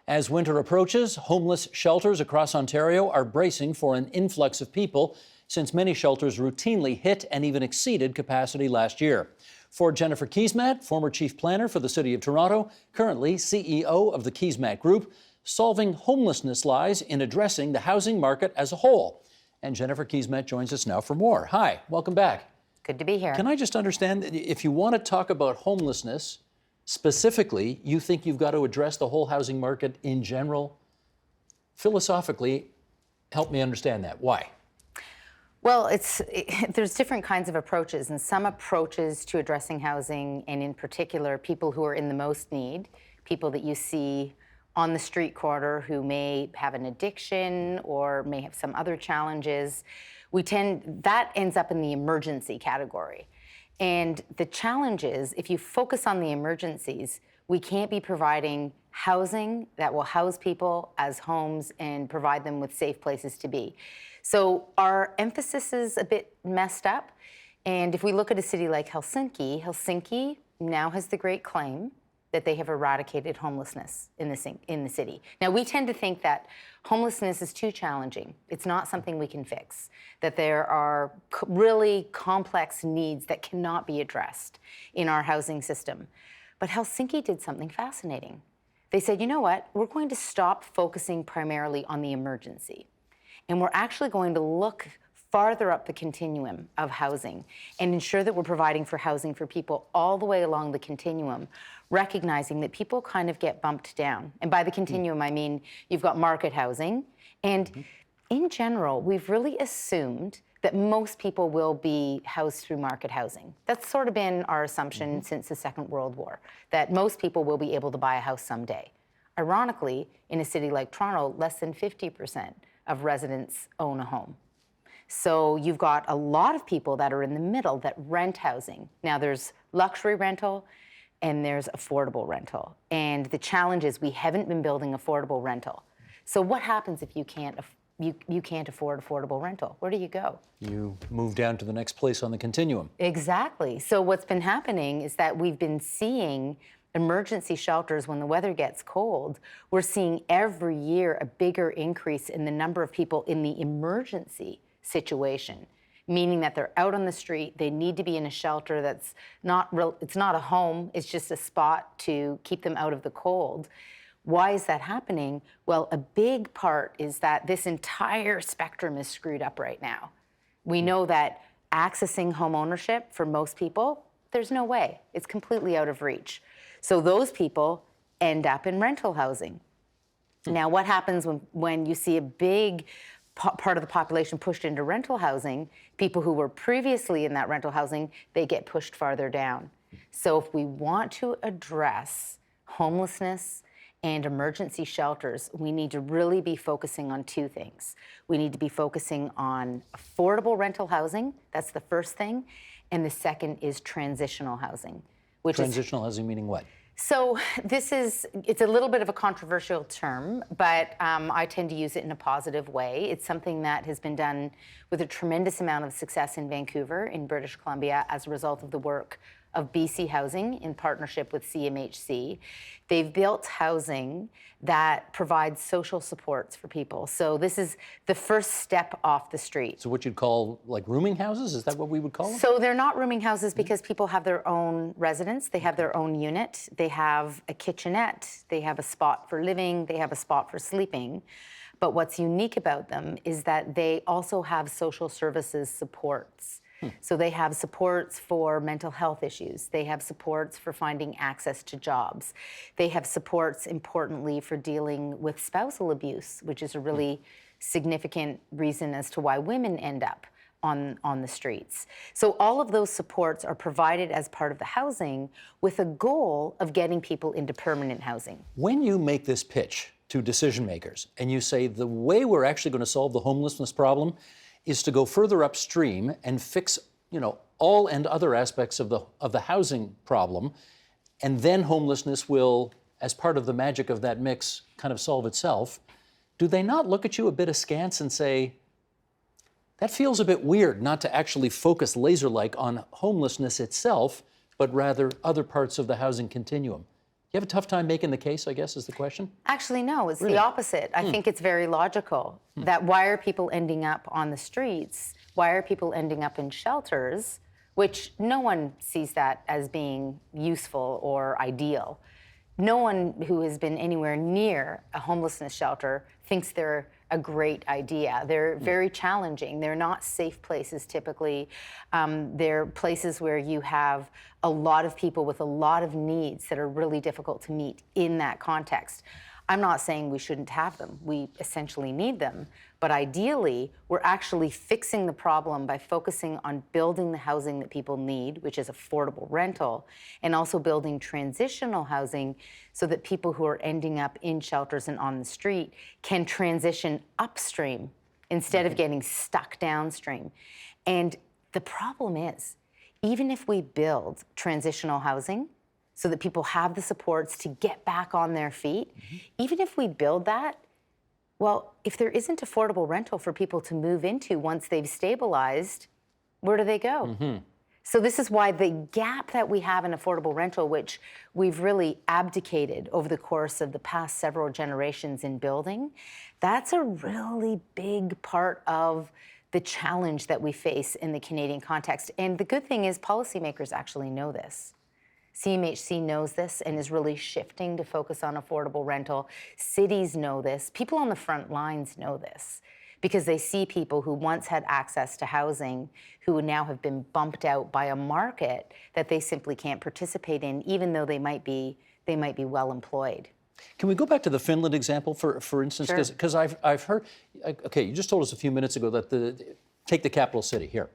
As winter approaches, homeless shelters across Ontario are bracing for an influx of people since many shelters routinely hit and even exceeded capacity last year. For Jennifer Keesmaat, former chief planner for the City of Toronto, currently CEO of the Keesmaat Group, solving homelessness lies in addressing the housing market as a whole. And Jennifer Keesmaat joins us now for more. Hi, welcome back. Good to be here. Can I just understand, if you want to talk about homelessness, specifically, you think you've got to address the whole housing market in general? Philosophically, help me understand that. Why? Well, there's different kinds of approaches, and some approaches to addressing housing, and in particular, people who are in the most need, people that you see on the street corner who may have an addiction or may have some other challenges. That ends up in the emergency category. And the challenge is, if you focus on the emergencies, we can't be providing housing that will house people as homes and provide them with safe places to be. So our emphasis is a bit messed up. And if we look at a city like Helsinki, Helsinki now has the great claim that they have eradicated homelessness in the city. Now, we tend to think that homelessness is too challenging. It's not something we can fix, that there are really complex needs that cannot be addressed in our housing system. But Helsinki did something fascinating. They said, you know what, we're going to stop focusing primarily on the emergency, and we're actually going to look farther up the continuum of housing and ensure that we're providing for housing for people all the way along the continuum, recognizing that people kind of get bumped down. And by the continuum, I mean you've got market housing. And in general, we've really assumed that most people will be housed through market housing. That's sort of been our assumption since the Second World War, that most people will be able to buy a house someday. Ironically, in a city like Toronto, less than 50% of residents own a home. So you've got a lot of people that are in the middle that rent housing. Now there's luxury rental and there's affordable rental. And the challenge is we haven't been building affordable rental. So what happens if you can't afford affordable rental? Where do you go? You move down to the next place on the continuum. Exactly. So what's been happening is that we've been seeing emergency shelters when the weather gets cold. We're seeing every year a bigger increase in the number of people in the emergency situation, meaning that they're out on the street, they need to be in a shelter that's it's not a home, it's just a spot to keep them out of the cold. Why is that happening? Well, a big part is that this entire spectrum is screwed up right now. We know that accessing home ownership for most people, there's no way. It's completely out of reach. So those people end up in rental housing. Now, what happens when you see a big part of the population pushed into rental housing? People who were previously in that rental housing, they get pushed farther down. So if we want to address homelessness and emergency shelters, we need to really be focusing on two things. We need to be focusing on affordable rental housing, that's the first thing, and the second is transitional housing. Transitional housing meaning what? So it's a little bit of a controversial term, but I tend to use it in a positive way. It's something that has been done with a tremendous amount of success in Vancouver, in British Columbia, as a result of the work of BC Housing in partnership with CMHC. They've built housing that provides social supports for people. So this is the first step off the street. So what you'd call like rooming houses? Is that what we would call them? So they're not rooming houses because people have their own residence, they have their own unit, they have a kitchenette, they have a spot for living, they have a spot for sleeping. But what's unique about them is that they also have social services supports. So they have supports for mental health issues. They have supports for finding access to jobs. They have supports, importantly, for dealing with spousal abuse, which is a really significant reason as to why women end up on the streets. So all of those supports are provided as part of the housing with a goal of getting people into permanent housing. When you make this pitch to decision makers and you say the way we're actually going to solve the homelessness problem is to go further upstream and fix, all and other aspects of the housing problem, and then homelessness will, as part of the magic of that mix, kind of solve itself. Do they not look at you a bit askance and say, that feels a bit weird not to actually focus laser-like on homelessness itself, but rather other parts of the housing continuum? You have a tough time making the case, I guess, is the question? Actually, no, it's Really? the opposite. I think it's very logical that why are people ending up on the streets? Why are people ending up in shelters, which no one sees that as being useful or ideal? No one who has been anywhere near a homelessness shelter thinks they're a great idea. They're very challenging. They're not safe places typically. They're places where you have a lot of people with a lot of needs that are really difficult to meet in that context. I'm not saying we shouldn't have them. We essentially need them. But ideally, we're actually fixing the problem by focusing on building the housing that people need, which is affordable rental, and also building transitional housing so that people who are ending up in shelters and on the street can transition upstream instead of getting stuck downstream. And the problem is, even if we build transitional housing, so that people have the supports to get back on their feet. Even if we build that, well, if there isn't affordable rental for people to move into once they've stabilized, where do they go? So this is why the gap that we have in affordable rental, which we've really abdicated over the course of the past several generations in building, that's a really big part of the challenge that we face in the Canadian context. And the good thing is policymakers actually know this. CMHC knows this and is really shifting to focus on affordable rental. Cities know this. People on the front lines know this because they see people who once had access to housing who now have been bumped out by a market that they simply can't participate in, even though they might be well employed. Can we go back to the Finland example, for instance? Sure. Because I've heard, okay, you just told us a few minutes ago that take the capital city here.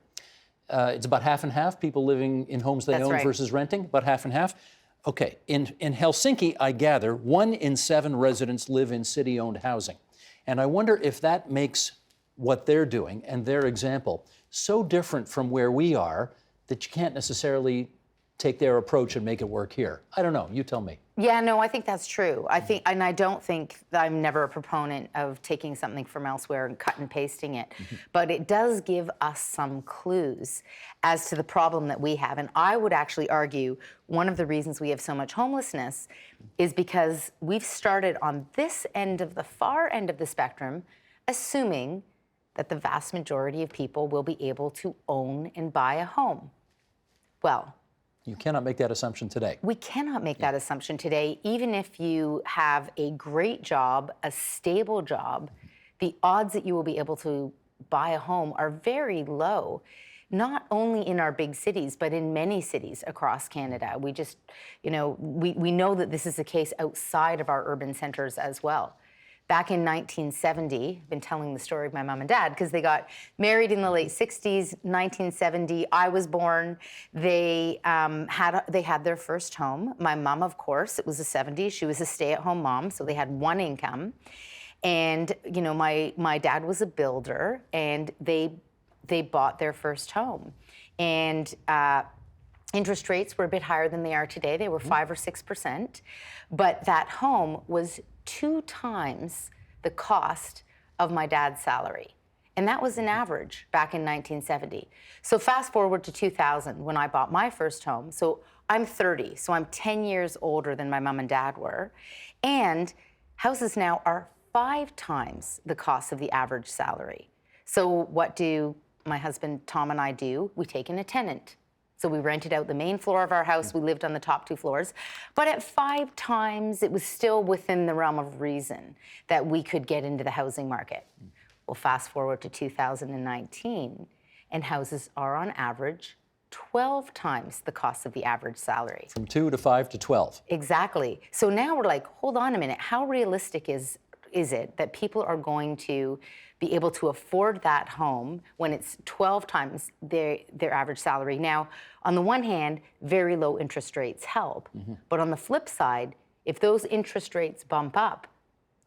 It's about half and half, people living in homes they That's own right. versus renting, about half and half. Okay, in Helsinki, I gather, 1 in 7 residents live in city-owned housing. And I wonder if that makes what they're doing and their example so different from where we are that you can't necessarily take their approach and make it work here. I don't know, you tell me. Yeah, no, I think that's true. I don't think I'm never a proponent of taking something from elsewhere and cut and pasting it, but it does give us some clues as to the problem that we have. And I would actually argue one of the reasons we have so much homelessness is because we've started on this end of the far end of the spectrum, assuming that the vast majority of people will be able to own and buy a home. Well, You cannot make that assumption today. we cannot make that assumption today. Even if you have a great job, a stable job, the odds that you will be able to buy a home are very low, not only in our big cities, but in many cities across Canada. We just, we know that this is the case outside of our urban centers as well. Back in 1970, I've been telling the story of my mom and dad because they got married in the late 60s. 1970, I was born. They had their first home. My mom, of course, it was the 70s. She was a stay-at-home mom, so they had one income. And my dad was a builder, and they bought their first home. And interest rates were a bit higher than they are today. They were 5 or 6%. But that home was 2 times the cost of my dad's salary. And that was an average back in 1970. So fast forward to 2000 when I bought my first home. So I'm 30, so I'm 10 years older than my mom and dad were. And houses now are 5 times the cost of the average salary. So what do my husband Tom and I do? We take in a tenant. So we rented out the main floor of our house. We lived on the top 2 floors. But at 5 times, it was still within the realm of reason that we could get into the housing market. Well, fast forward to 2019, and houses are on average 12 times the cost of the average salary. From 2 to 5 to 12. Exactly. So now we're like, hold on a minute. How realistic is it that people are going to be able to afford that home when it's 12 times their average salary? Now, on the one hand, very low interest rates help. But on the flip side, if those interest rates bump up,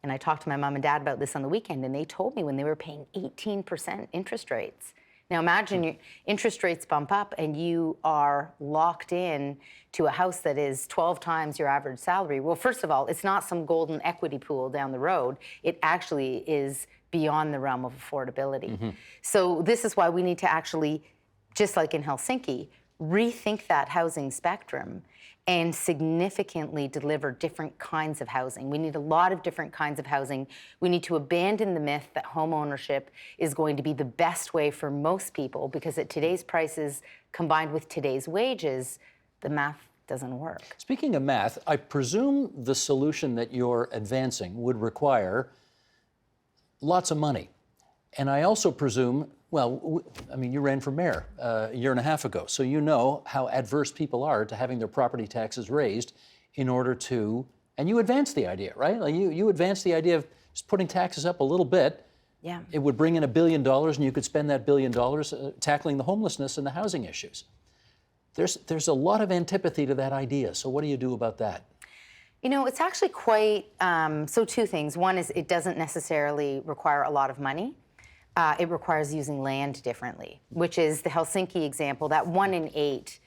and I talked to my mom and dad about this on the weekend, and they told me when they were paying 18% interest rates. Now imagine your interest rates bump up and you are locked in to a house that is 12 times your average salary. Well, first of all, it's not some golden equity pool down the road. It actually is beyond the realm of affordability. So this is why we need to actually, just like in Helsinki, rethink that housing spectrum and significantly deliver different kinds of housing. We need a lot of different kinds of housing. We need to abandon the myth that home ownership is going to be the best way for most people, because at today's prices, combined with today's wages, the math doesn't work. Speaking of math, I presume the solution that you're advancing would require lots of money. And I also presume, well, I mean, you ran for mayor a year and a half ago, so you know how adverse people are to having their property taxes raised in order to, and you advanced the idea, right? Like you advanced the idea of just putting taxes up a little bit. Yeah. It would bring in $1 billion, and you could spend that $1 billion tackling the homelessness and the housing issues. There's a lot of antipathy to that idea, so what do you do about that? You know, it's actually quite, so two things. One is it doesn't necessarily require a lot of money. It requires using land differently, which is the Helsinki example, that 1 in 8,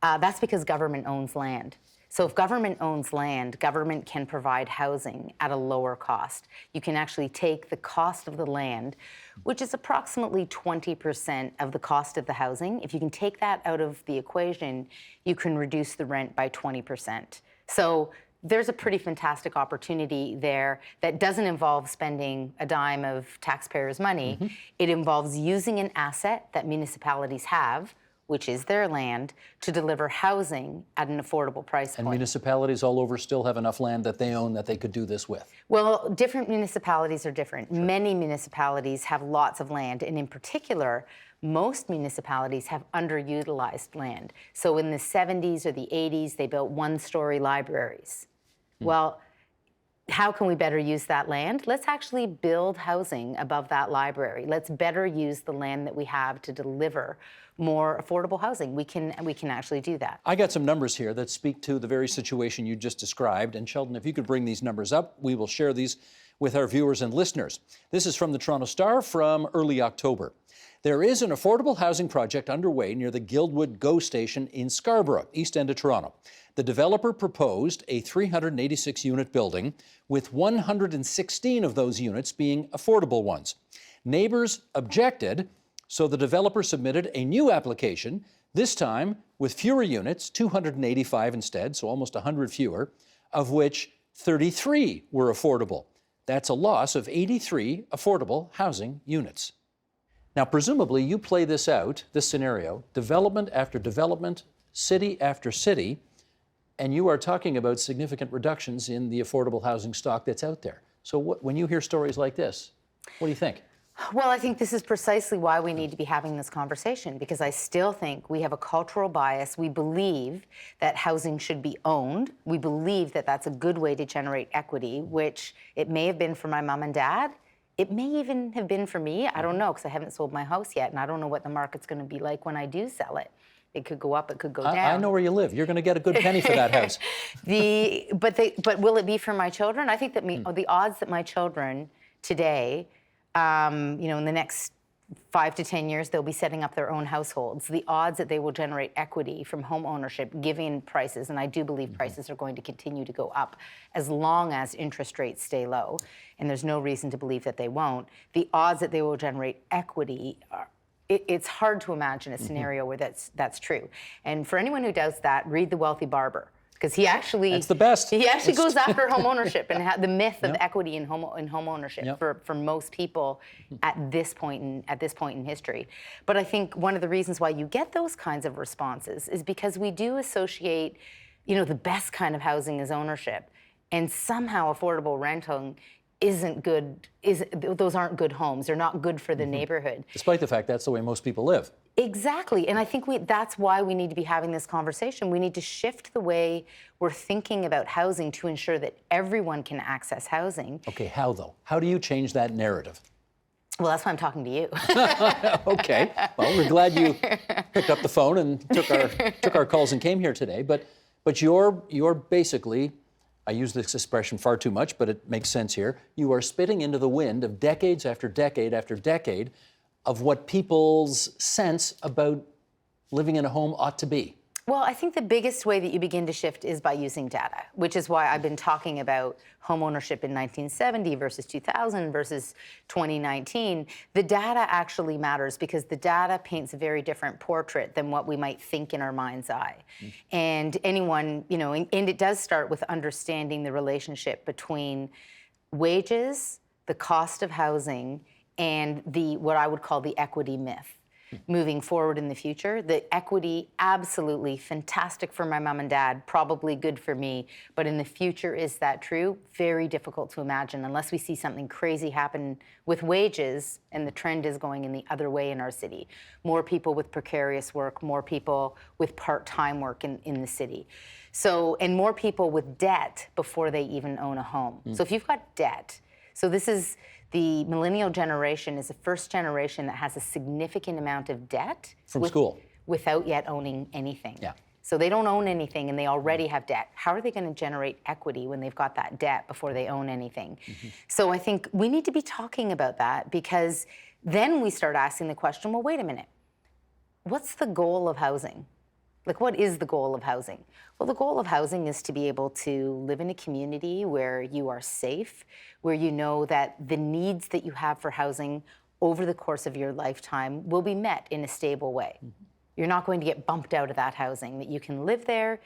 that's because government owns land. So if government owns land, government can provide housing at a lower cost. You can actually take the cost of the land, which is approximately 20% of the cost of the housing. If you can take that out of the equation, you can reduce the rent by 20%. So there's a pretty fantastic opportunity there that doesn't involve spending a dime of taxpayers' money. Mm-hmm. It involves using an asset that municipalities have, which is their land, to deliver housing at an affordable price And point. municipalities all over still have enough land that they own that they could do this with. Well, different municipalities are different. Sure. Many municipalities have lots of land, and in particular, most municipalities have underutilized land. So in the 70s or the 80s, they built one-story libraries. Well, how can we better use that land? Let's actually build housing above that library. Let's better use the land that we have to deliver more affordable housing. We can actually do that. I got some numbers here that speak to the very situation you just described. And Sheldon, if you could bring these numbers up, we will share these with our viewers and listeners. This is from the Toronto Star from early October. There is an affordable housing project underway near the Guildwood GO station in Scarborough, east end of Toronto. The developer proposed a 386-unit building, with 116 of those units being affordable ones. Neighbors objected, so the developer submitted a new application, this time with fewer units, 285 instead, so almost 100 fewer, of which 33 were affordable. That's a loss of 83 affordable housing units. Now, presumably, you play this out, this scenario, development after development, city after city, and you are talking about significant reductions in the affordable housing stock that's out there. So when you hear stories like this, what do you think? Well, I think this is precisely why we need to be having this conversation, because I still think we have a cultural bias. We believe that housing should be owned. We believe that that's a good way to generate equity, which it may have been for my mom and dad. It may even have been for me. I don't know, because I haven't sold my house yet, and I don't know what the market's going to be like when I do sell it. It could go up, it could go down. I know where you live. You're going to get a good penny for that house. But will it be for my children? I think that the odds that my children today, in the next 5 to 10 years, they'll be setting up their own households. The odds that they will generate equity from home ownership, given prices, and I do believe prices are going to continue to go up as long as interest rates stay low, and there's no reason to believe that they won't. The odds that they will generate equity are, it's hard to imagine a scenario where that's true. And for anyone who doubts that, read The Wealthy Barber, because he actually that's the best. He actually goes after home ownership and the myth of equity in home ownership for most people at this point in history. But I think one of the reasons why you get those kinds of responses is because we do associate, the best kind of housing is ownership, and somehow affordable renting isn't good. Those aren't good homes. They're not good for the neighborhood. Despite the fact that's the way most people live. Exactly, and I think that's why we need to be having this conversation. We need to shift the way we're thinking about housing to ensure that everyone can access housing. Okay, how though? How do you change that narrative? Well, that's why I'm talking to you. Okay, well, we're glad you picked up the phone and took our calls and came here today. But you're basically, I use this expression far too much, but it makes sense here. You are spitting into the wind of decades after decade after decade of what people's sense about living in a home ought to be. Well, I think the biggest way that you begin to shift is by using data, which is why I've been talking about homeownership in 1970 versus 2000 versus 2019. The data actually matters because the data paints a very different portrait than what we might think in our mind's eye. And anyone, and it does start with understanding the relationship between wages, the cost of housing, and what I would call the equity myth. Moving forward in the future, the equity, absolutely fantastic for my mom and dad, probably good for me, but in the future, is that true? Very difficult to imagine unless we see something crazy happen with wages, and the trend is going in the other way in our city. More people with precarious work, more people with part-time work in the city. So, and more people with debt before they even own a home. So if you've got debt, so this is, the millennial generation is the first generation that has a significant amount of debt From school. without yet owning anything. Yeah. So they don't own anything and they already have debt. How are they going to generate equity when they've got that debt before they own anything? So I think we need to be talking about that, because then we start asking the question, well, wait a minute, what's the goal of housing? Like, what is the goal of housing? Well, the goal of housing is to be able to live in a community where you are safe, where you know that the needs that you have for housing over the course of your lifetime will be met in a stable way. You're not going to get bumped out of that housing, that you can live there.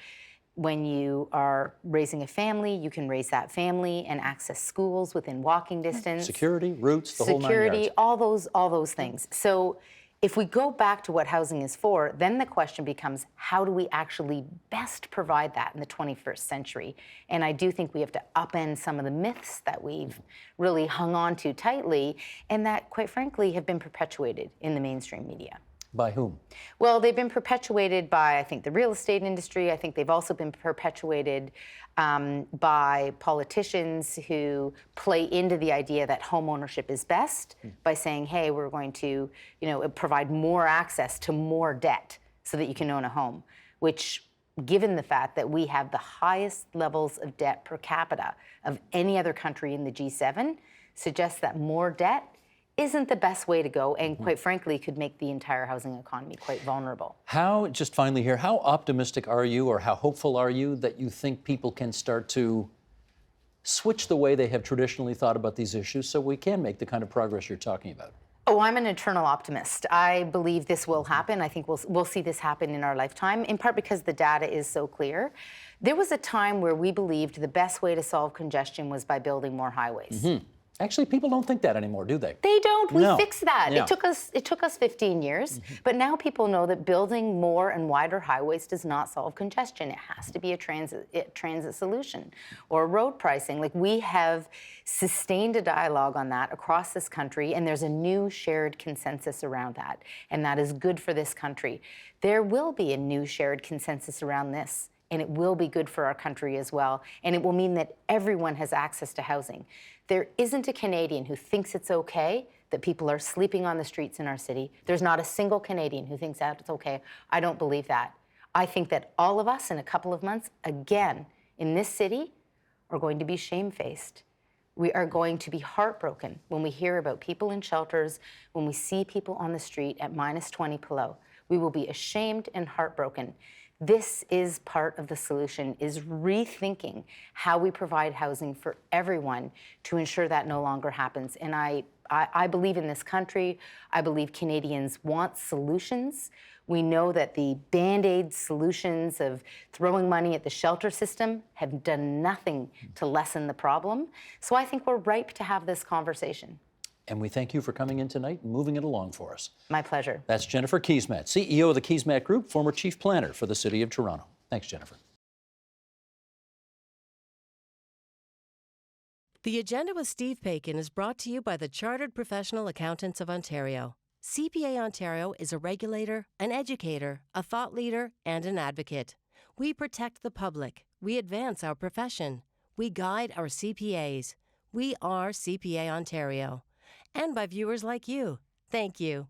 When you are raising a family, you can raise that family and access schools within walking distance. Security, routes, the whole 9 yards. Security, all those things. So if we go back to what housing is for, then the question becomes, how do we actually best provide that in the 21st century? And I do think we have to upend some of the myths that we've really hung on to tightly, and that, quite frankly, have been perpetuated in the mainstream media. By whom? Well, they've been perpetuated by, I think, the real estate industry. I think they've also been perpetuated by politicians who play into the idea that home ownership is best by saying, hey, we're going to, provide more access to more debt so that you can own a home, which, given the fact that we have the highest levels of debt per capita of any other country in the G7, suggests that more debt isn't the best way to go, and quite frankly could make the entire housing economy quite vulnerable. Just finally here, how optimistic are you, or how hopeful are you that you think people can start to switch the way they have traditionally thought about these issues so we can make the kind of progress you're talking about? Oh, I'm an eternal optimist. I believe this will happen. I think we'll see this happen in our lifetime, in part because the data is so clear. There was a time where we believed the best way to solve congestion was by building more highways. Actually, people don't think that anymore, do they? They don't. We No. fixed that. Yeah. It took us 15 years, but now people know that building more and wider highways does not solve congestion. It has to be a transit solution, or road pricing. Like, we have sustained a dialogue on that across this country, and there's a new shared consensus around that, and that is good for this country. There will be a new shared consensus around this, and it will be good for our country as well, and it will mean that everyone has access to housing. There isn't a Canadian who thinks it's okay that people are sleeping on the streets in our city. There's not a single Canadian who thinks that it's okay. I don't believe that. I think that all of us in a couple of months, again, in this city, are going to be shamefaced. We are going to be heartbroken when we hear about people in shelters, when we see people on the street at -20 below. We will be ashamed and heartbroken. This is part of the solution, is rethinking how we provide housing for everyone to ensure that no longer happens. And I believe in this country. I believe Canadians want solutions. We know that the Band-Aid solutions of throwing money at the shelter system have done nothing to lessen the problem. So I think we're ripe to have this conversation. And we thank you for coming in tonight and moving it along for us. My pleasure. That's Jennifer Keesmaat, CEO of the Keesmaat Group, former Chief Planner for the City of Toronto. Thanks, Jennifer. The Agenda with Steve Paikin is brought to you by the Chartered Professional Accountants of Ontario. CPA Ontario is a regulator, an educator, a thought leader, and an advocate. We protect the public. We advance our profession. We guide our CPAs. We are CPA Ontario. And by viewers like you. Thank you.